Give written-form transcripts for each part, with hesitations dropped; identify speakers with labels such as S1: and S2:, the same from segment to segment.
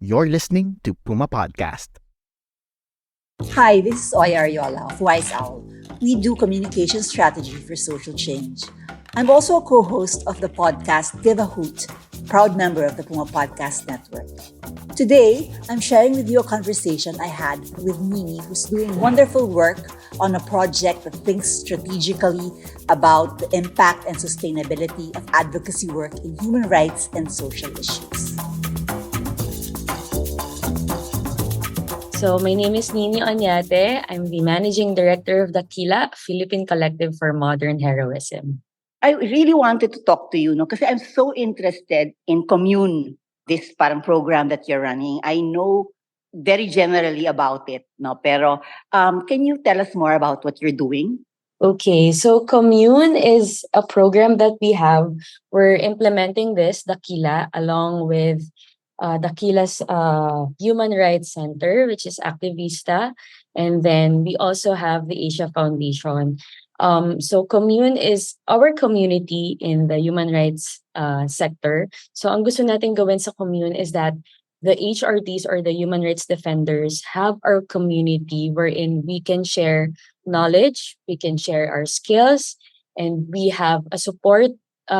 S1: You're listening to Puma Podcast.
S2: Hi, this is Arriola of Wise Owl. We do communication strategy for social change. I'm also a co-host of the podcast Give a Hoot, proud member of the Puma Podcast Network. Today, I'm sharing with you a conversation I had with Nini, who's doing wonderful work on a project that thinks strategically about the impact and sustainability of advocacy work in human rights and social issues.
S3: So my name is Nini Oñate. I'm the Managing Director of Dakila, Philippine Collective for Modern Heroism.
S4: I really wanted to talk to you, because I'm so interested in Commune, this parang program that you're running. I know very generally about it, no? Pero can you tell us more about what you're doing?
S3: Okay, so Commune is a program that we have. We're implementing this, Dakila, along with Dakila's Human Rights Center, which is Activista. And then we also have the Asia Foundation. So Commune is our community in the human rights sector. So ang gusto natin gawin sa Commune is that the HRDs or the human rights defenders have our community wherein we can share knowledge, we can share our skills, and we have a support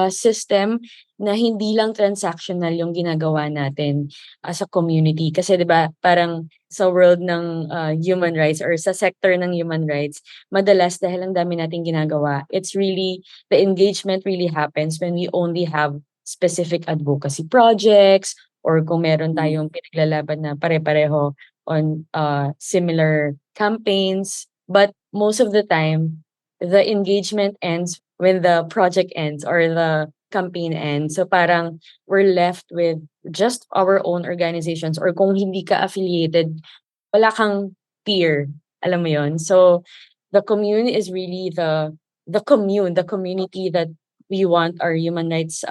S3: system na hindi lang transactional yung ginagawa natin as a community. Kasi 'di ba parang sa world ng human rights or sa sector ng human rights, madalas dahil ang dami nating ginagawa, it's really, the engagement really happens when we only have specific advocacy projects or kung meron tayong pinaglalaban na pare-pareho on similar campaigns. But most of the time, the engagement ends when the project ends or the campaign ends. So parang we're left with just our own organizations, or kung hindi ka affiliated, wala kang peer. Alam mo yon. So the commune is really the community that we want our human rights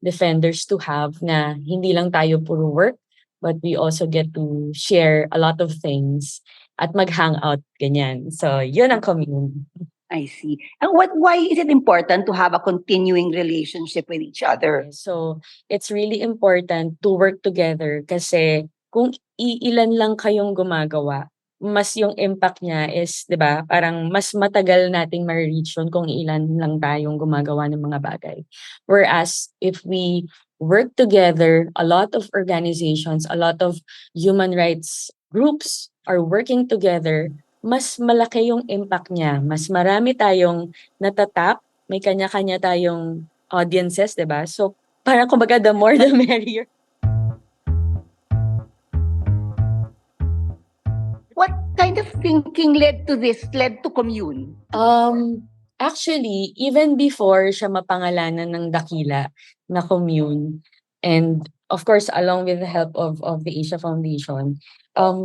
S3: defenders to have, na hindi lang tayo puro work, but we also get to share a lot of things at mag-hangout, ganyan. So yun ang commune.
S4: I see. And why is it important to have a continuing relationship with each other?
S3: So, it's really important to work together kasi kung iilan lang kayong gumagawa, mas yung impact niya is, 'di ba, parang mas matagal nating ma-reach yun kung ilan lang tayong gumagawa ng mga bagay. Whereas, if we work together, a lot of organizations, a lot of human rights groups are working together, mas malaki yung impact niya. Mas marami tayong natatap, may kanya-kanya tayong audiences, 'di ba? So, parang kumbaga the more the merrier.
S4: What kind of thinking led to Commune?
S3: Actually, even before siya mapangalanan ng Dakila na Commune, and of course, along with the help of the Asia Foundation,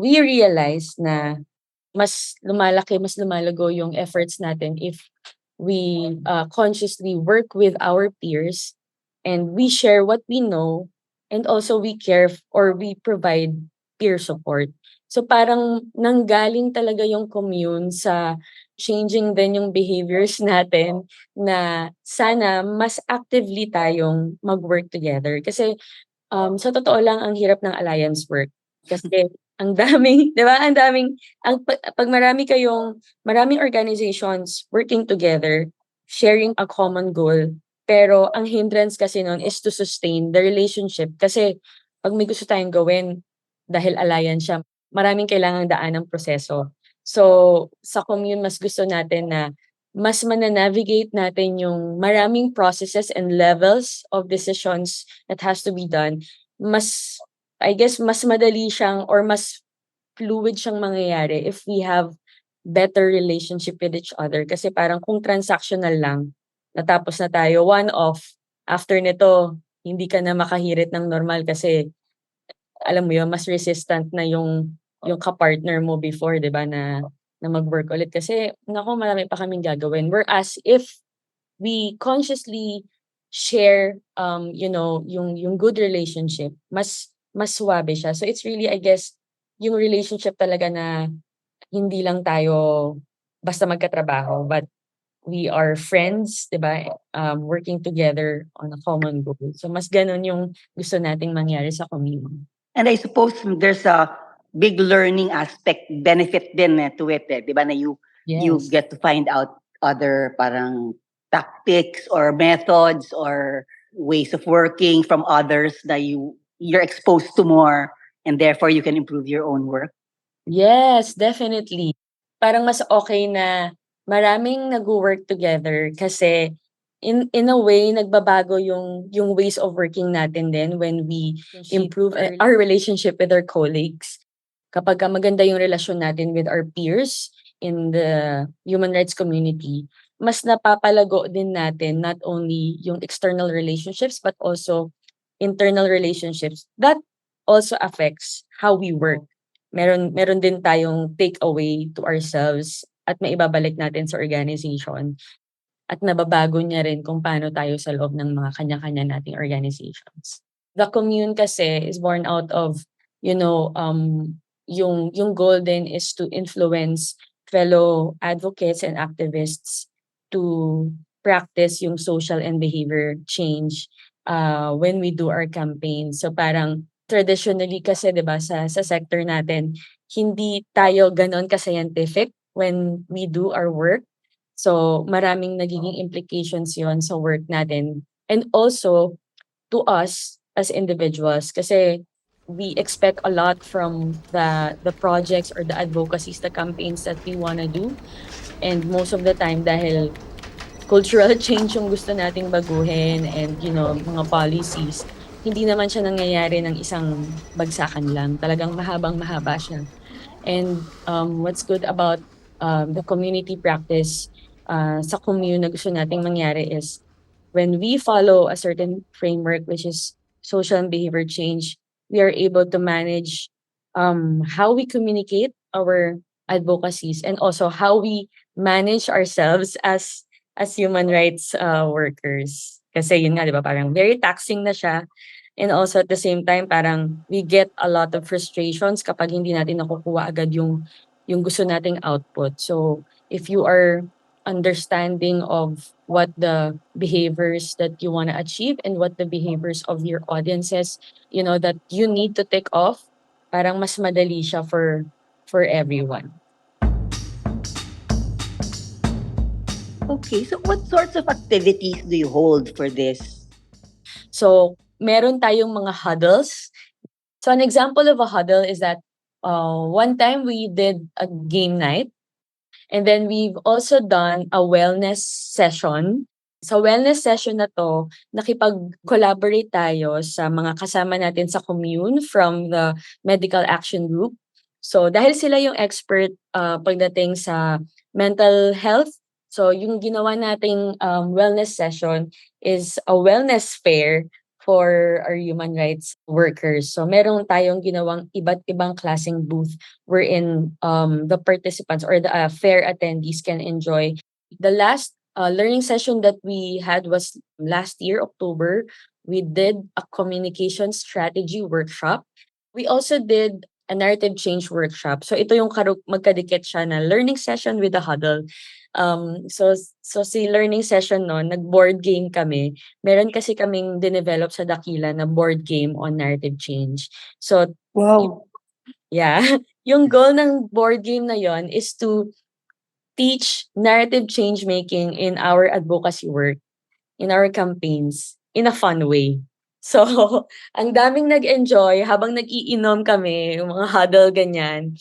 S3: we realized na mas lumalaki, mas lumalago yung efforts natin if we consciously work with our peers and we share what we know, and also we care or we provide peer support. So parang nanggaling talaga yung commune sa changing din yung behaviors natin, na sana mas actively tayong mag-work together. Kasi sa totoo lang, ang hirap ng alliance work. Kasi ang daming, 'di ba? Ang daming pag maraming organizations working together, sharing a common goal, pero ang hindrance kasi nun is to sustain the relationship. Kasi pag may gusto tayong gawin, dahil alliance siya, maraming kailangang daan ng proseso. So, sa commune, mas gusto natin na mas mana-navigate natin yung maraming processes and levels of decisions that has to be done. Mas, I guess, mas madali siyang or mas fluid siyang mangyayari if we have better relationship with each other. Kasi parang kung transactional lang, natapos na tayo, one-off, after nito, hindi ka na makahirit ng normal kasi, alam mo yun, mas resistant na yung ka-partner mo before, 'di ba, na mag-work ulit kasi naku, marami pa kaming gagawin. Whereas if we consciously share yung good relationship, mas suwabe siya. So it's really, I guess, yung relationship talaga na hindi lang tayo basta magkatrabaho, but we are friends, 'di ba? Working together on a common goal. So mas ganun yung gusto nating mangyari sa commune.
S4: And I suppose there's a big learning aspect benefit din to it, di ba, na you
S3: Yes.
S4: get to find out other parang tactics or methods or ways of working from others that you're exposed to more, and therefore you can improve your own work.
S3: Yes, definitely. Parang mas okay na maraming nagwo-work together kasi in a way nagbabago yung ways of working natin din when we improve our relationship with our colleagues. Kapagka maganda yung relasyon natin with our peers in the human rights community, mas napapalago din natin not only yung external relationships but also internal relationships. That also affects how we work. Meron din tayong takeaway to ourselves at maibabalik natin sa organization at nababago niya rin kung paano tayo sa loob ng mga kanya-kanya nating organizations. The commune kasi is born out of, yung goal din is to influence fellow advocates and activists to practice yung social and behavior change when we do our campaigns. So parang traditionally kasi 'di ba sa sector natin, hindi tayo gano'n ka-scientific when we do our work. So maraming nagiging implications 'yon sa work natin and also to us as individuals kasi we expect a lot from the projects or the advocacies, the campaigns that we wanna do. And most of the time dahil cultural change yung gusto nating baguhin and mga policies, hindi naman siya nangyayari ng isang bagsakan lang. Talagang mahabang-mahaba siya. And what's good about the community practice sa commune na gusto nating mangyari is when we follow a certain framework which is social and behavior change, we are able to manage how we communicate our advocacies and also how we manage ourselves as human rights workers. Kasi yun nga, di ba, parang very taxing na siya. And also at the same time, parang we get a lot of frustrations kapag hindi natin nakukuha agad yung gusto nating output. So if you are understanding of what the behaviors that you want to achieve and what the behaviors of your audiences, that you need to take off, parang mas madali siya for everyone.
S4: Okay, so what sorts of activities do you hold for this?
S3: So, meron tayong mga huddles. So, an example of a huddle is that one time we did a game night and then we've also done a wellness session. Sa wellness session na to, nakipag-collaborate tayo sa mga kasama natin sa commune from the medical action group. So, dahil sila yung expert pagdating sa mental health, so yung ginawa nating wellness session is a wellness fair for our human rights workers. So meron tayong ginawang iba't ibang klaseng booth wherein the participants or the fair attendees can enjoy. The last learning session that we had was last year, October. We did a communication strategy workshop. We also did a narrative change workshop. So ito yung magkadikit siya na learning session with a huddle. So si learning session no, nag-board game kami. Meron kasi kaming dinevelop sa Dakila na board game on narrative change. So
S4: Wow.
S3: yeah, yung goal ng board game na yon is to teach narrative change making in our advocacy work, in our campaigns, in a fun way. So, ang daming nag-enjoy habang nag-iinom kami, yung mga huddle ganyan,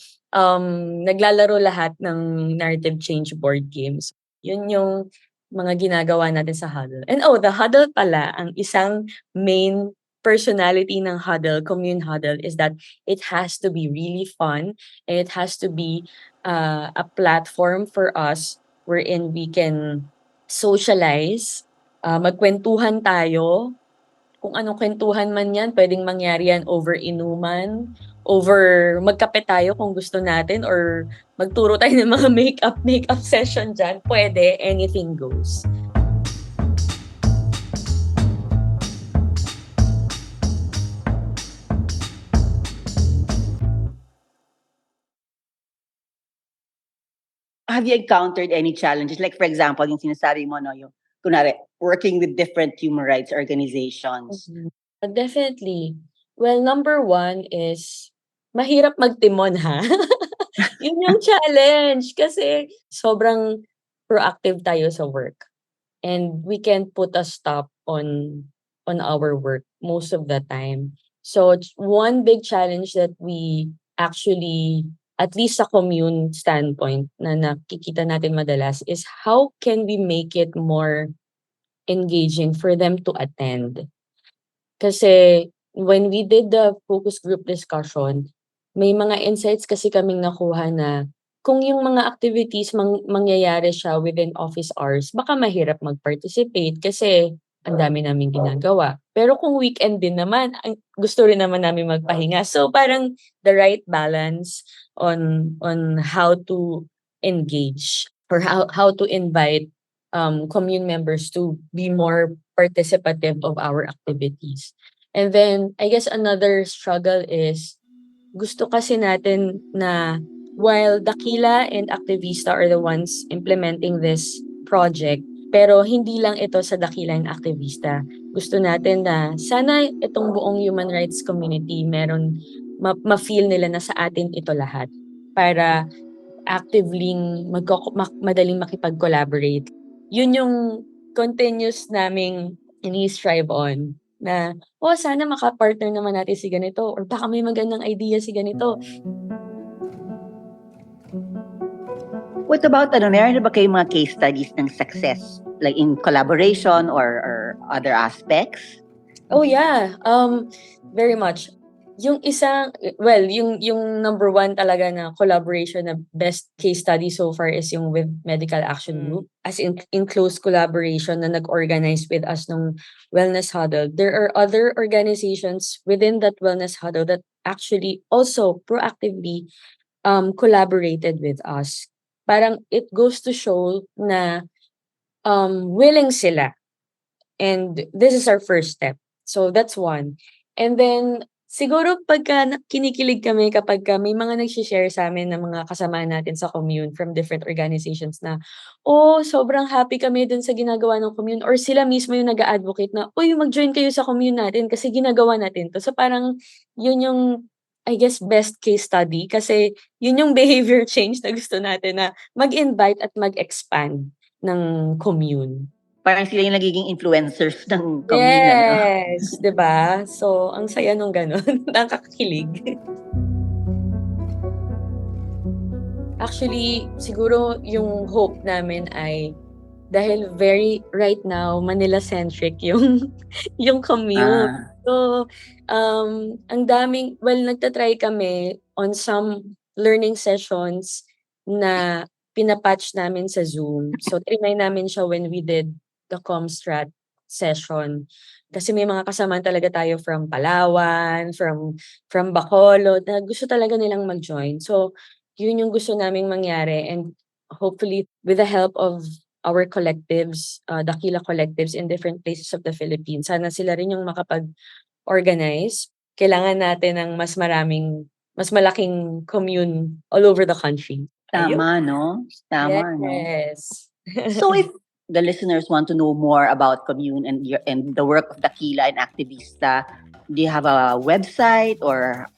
S3: naglalaro lahat ng narrative change board games. Yun yung mga ginagawa natin sa huddle. And the huddle pala, ang isang main personality ng huddle, commune huddle, is that it has to be really fun and it has to be a platform for us wherein we can socialize, magkwentuhan tayo. Kung anong kwentuhan man yan, pwedeng mangyari yan over inuman, over magkape tayo kung gusto natin, or magturo tayo ng mga makeup session dyan. Pwede, anything goes.
S4: Have you encountered any challenges? Like for example, yung sinasabi mo, no, yung kunwari, working with different human rights organizations.
S3: Definitely. Well, number one is mahirap magtimon ha. Yun yung challenge kasi sobrang proactive tayo sa work and we can put a stop on our work most of the time. So one big challenge that we actually, at least sa commune standpoint na nakikita natin madalas, is how can we make it more engaging for them to attend. Kasi when we did the focus group discussion, may mga insights kasi kaming nakuha na kung yung mga activities mangyayari siya within office hours, baka mahirap mag-participate kasi ang dami naming ginagawa. Pero kung weekend din naman, gusto rin naman namin magpahinga. So parang the right balance on how to engage or how to invite commune members to be more participative of our activities. And then, I guess another struggle is, gusto kasi natin na while Dakila and Activista are the ones implementing this project, pero hindi lang ito sa Dakila and Activista. Gusto natin na sana itong buong human rights community meron ma-feel nila na sa atin ito lahat para actively madaling makipag-collaborate. Yun yung continuous naming ini-strive on na, sana maka-partner naman natin si ganito or baka may magandang idea si ganito.
S4: What about, meron na ba kayong mga case studies ng success? Like in collaboration or other aspects?
S3: Oh yeah, very much. Yung number one talaga na collaboration na best case study so far is yung with Medical Action Group. As in close collaboration na nag-organize with us nung Wellness Huddle. There are other organizations within that Wellness Huddle that actually also proactively collaborated with us. Parang it goes to show na willing sila. And this is our first step. So that's one. And then siguro pagka kinikilig kami kapag may mga nag-share sa amin ng mga kasama natin sa commune from different organizations na, sobrang happy kami dun sa ginagawa ng commune, or sila mismo yung nag-a-advocate na, mag-join kayo sa commune natin kasi ginagawa natin to. So parang yun yung, I guess, best case study kasi yun yung behavior change na gusto natin na mag-invite at mag-expand ng commune.
S4: Parang sila yung nagiging influencers ng commune.
S3: Yes, 'di ba? So, ang saya nung gano'n, nakakakilig. Actually, siguro yung hope namin ay dahil right now Manila-centric yung commune. So, ang daming nagta-try kami on some learning sessions na pinapatch namin sa Zoom. So, trinay namin siya when we did the Comstrat session. Kasi may mga kasama talaga tayo from Palawan, from Bacolod, na gusto talaga nilang mag-join. So, yun yung gusto naming mangyari. And hopefully, with the help of our collectives, Dakila collectives in different places of the Philippines, sana sila rin yung makapag-organize. Kailangan natin ng mas malaking commune all over the country.
S4: Tama, no? Tama,
S3: yes.
S4: No? So if the listeners want to know more about Commune and the work of Dakila and Activista, do you have a website or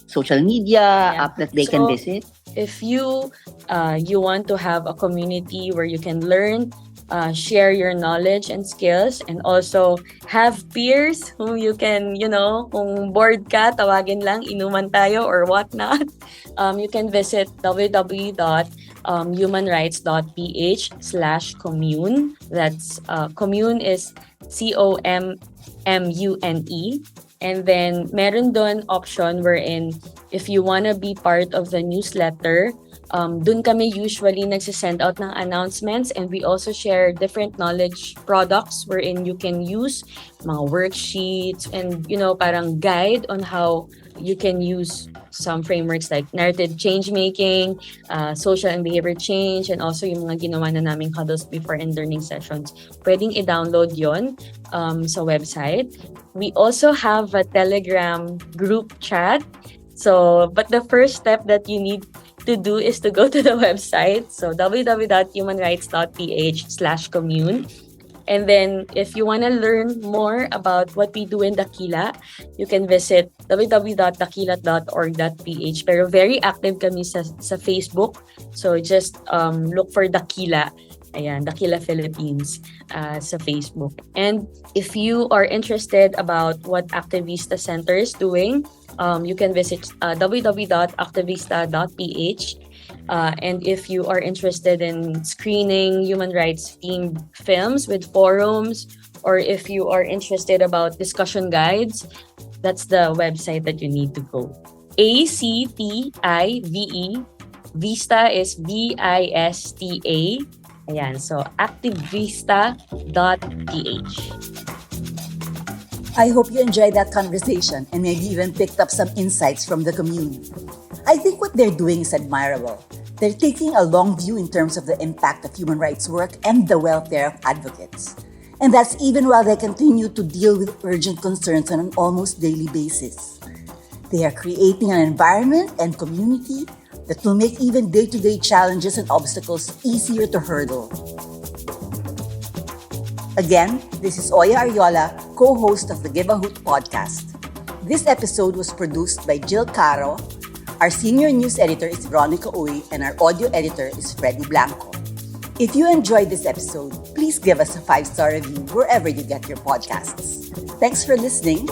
S4: social media app that they can visit?
S3: If you want to have a community where you can learn, share your knowledge and skills, and also have peers whom you can, kung bored ka, tawagin lang, inuman tayo or whatnot, you can visit www.humanrights.ph/commune. That's commune is COMMUNE. And then meron doon option wherein if you wanna be part of the newsletter, dun kami usually nagsisend out ng announcements, and we also share different knowledge products wherein you can use mga worksheets and parang guide on how you can use some frameworks like narrative change making, social and behavior change, and also yung mga ginawa na naming huddles before and learning sessions. Pwedeng i-download yon sa website. We also have a Telegram group chat. So, but the first step that you need to do is to go to the website. So, www.humanrights.ph/commune. And then if you want to learn more about what we do in Dakila, you can visit www.dakila.org.ph. Pero very active kami sa Facebook. So just look for Dakila. Ayan, Dakila Philippines sa Facebook. And if you are interested about what Activista Center is doing, you can visit www.activista.ph. And if you are interested in screening human rights themed films with forums, or if you are interested about discussion guides, that's the website that you need to go. ACTIVE. Vista is VISTA. Ayan, so activista.ph.
S2: I hope you enjoyed that conversation and maybe even picked up some insights from the commune. I think what they're doing is admirable. They're taking a long view in terms of the impact of human rights work and the welfare of advocates. And that's even while they continue to deal with urgent concerns on an almost daily basis. They are creating an environment and community that will make even day-to-day challenges and obstacles easier to hurdle. Again, this is Oya Arriola, co-host of the Give a Hoot podcast. This episode was produced by Jill Caro. Our senior news editor is Veronica Uy, and our audio editor is Freddy Blanco. If you enjoyed this episode, please give us a 5-star review wherever you get your podcasts. Thanks for listening.